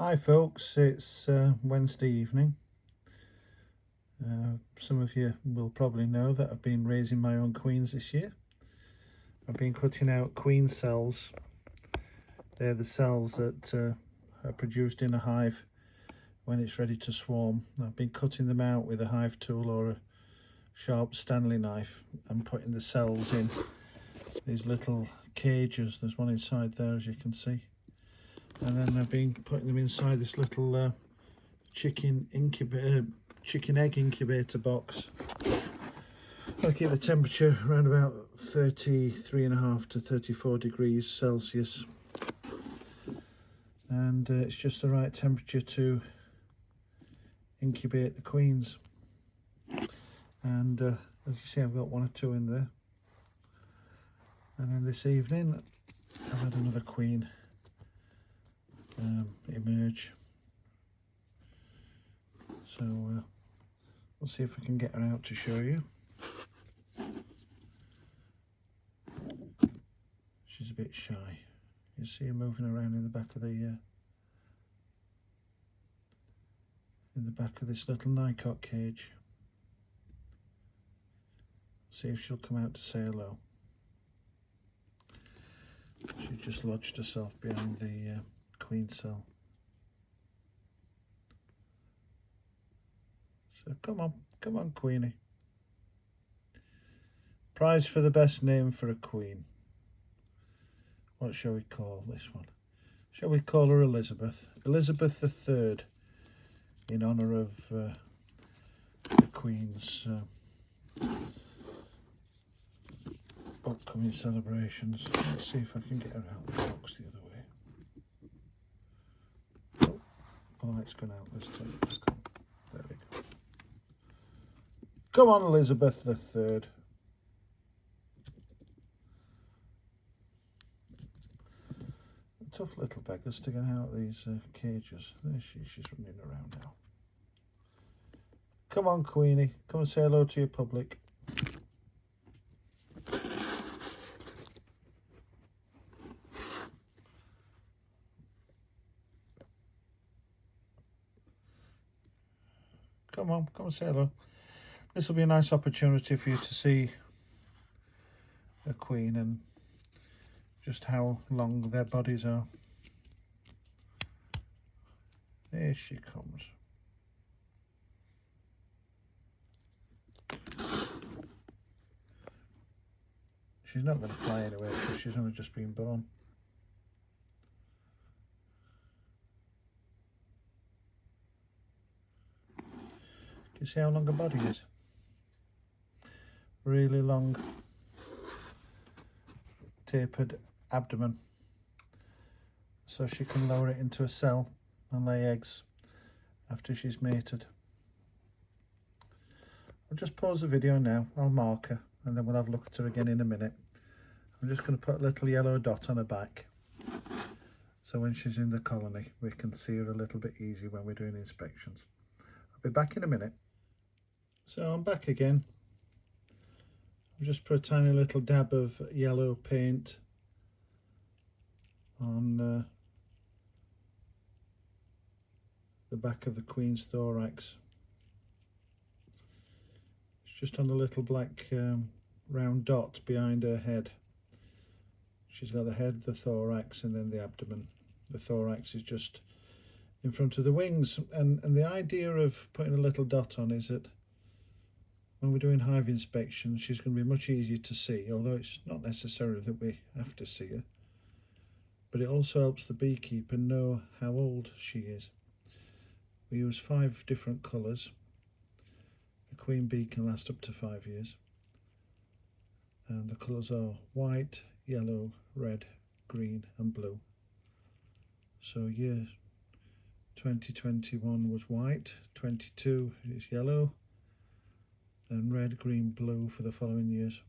Hi folks, it's Wednesday evening. Some of you will probably know that I've been raising my own queens this year. I've been cutting out queen cells. They're the cells that are produced in a hive when it's ready to swarm. I've been cutting them out with a hive tool or a sharp Stanley knife and putting the cells in these little cages. There's one inside there, as you can see. And then I've been putting them inside this little chicken egg incubator box. I keep the temperature around about 33.5 to 34 degrees Celsius, and it's just the right temperature to incubate the queens. And as you see, I've got one or two in there. And then this evening I've had another queen emerge. So we'll see if I can get her out to show you. She's a bit shy. You see her moving around in the back of this little nycot cage. See if she'll come out to say hello. She just lodged herself behind the queen cell. So come on Queenie. Prize for the best name for a queen. What shall we call this one? Shall we call her Elizabeth? Elizabeth III, in honour of the Queen's upcoming celebrations. Let's see if I can get her out of the box the other way. Oh, the light's gone out. Let's turn it back on. There we go. Come on, Elizabeth III. Tough little beggars to get out of these cages. There she's running around now. Come on, Queenie. Come and say hello to your public. Come and say hello. This will be a nice opportunity for you to see a queen and just how long their bodies are. There she comes. She's not going to fly anywhere because she's only just been born. Can you see how long her body is? Really long, tapered abdomen, so she can lower it into a cell and lay eggs after she's mated. I'll just pause the video now. I'll mark her and then we'll have a look at her again in a minute. I'm just going to put a little yellow dot on her back, so when she's in the colony we can see her a little bit easy when we're doing inspections. I'll be back in a minute. So I'm back again. I've just put a tiny little dab of yellow paint on the back of the queen's thorax. It's just on a little black round dot behind her head. She's got the head, the thorax, and then the abdomen. The thorax is just in front of the wings, and the idea of putting a little dot on is that when we're doing hive inspection, she's going to be much easier to see, although it's not necessary that we have to see her. But it also helps the beekeeper know how old she is. We use 5 different colours. A queen bee can last up to 5 years. And the colours are white, yellow, red, green and blue. So year 2021 was white, 22 is yellow, and red, green, blue for the following years.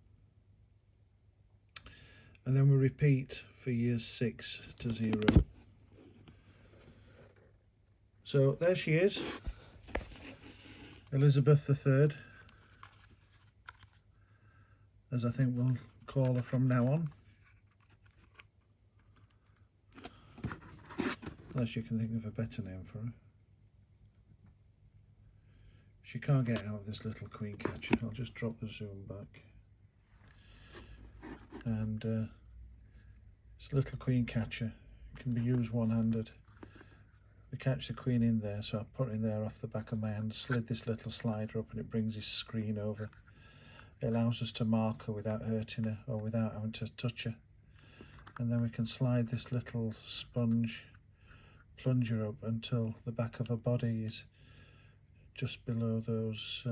And then we repeat for years 6 to 0. So there she is, Elizabeth III, as I think we'll call her from now on. unless you can think of a better name for her. She can't get out of this little queen catcher. I'll just drop the zoom back. And this little queen catcher can be used one-handed. We catch the queen in there, so I put it in there off the back of my hand, slid this little slider up, and it brings this screen over. It allows us to mark her without hurting her or without having to touch her. And then we can slide this little sponge plunger up until the back of her body is just below those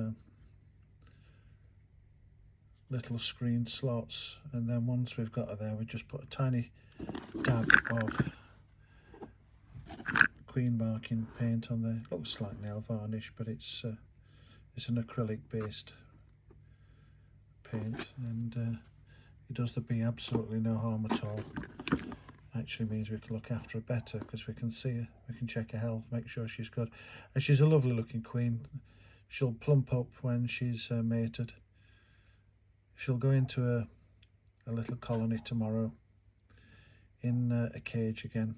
little screen slots. And then once we've got her there, we just put a tiny dab of queen marking paint on there. It looks like nail varnish, but it's an acrylic based paint, and it does the bee absolutely no harm at all. Actually means we can look after her better because we can see her, we can check her health, make sure she's good. And she's a lovely looking queen. She'll plump up when she's mated. She'll go into a little colony tomorrow in a cage again.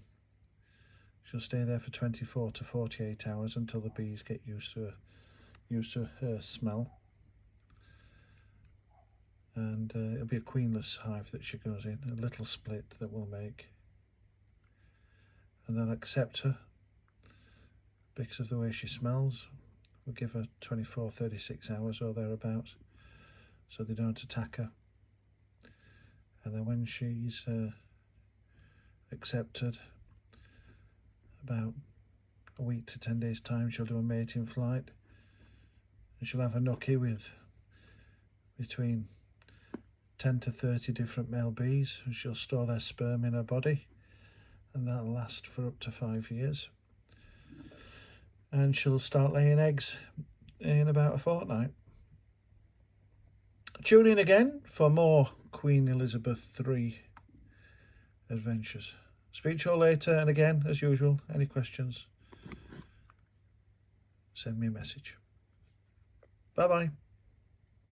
She'll stay there for 24 to 48 hours until the bees get used to her smell. And it'll be a queenless hive that she goes in, a little split that we'll make. And they'll accept her because of the way she smells. We'll give her 24, 36 hours or thereabouts so they don't attack her. And then when she's accepted, about a week to 10 days time, she'll do a mating flight, and she'll have a nucky with between 10 to 30 different male bees, and she'll store their sperm in her body, and that'll last for up to 5 years. And she'll start laying eggs in about a fortnight. Tune in again for more Queen Elizabeth III adventures. Speak to you all later, and again, as usual, any questions, send me a message. Bye-bye.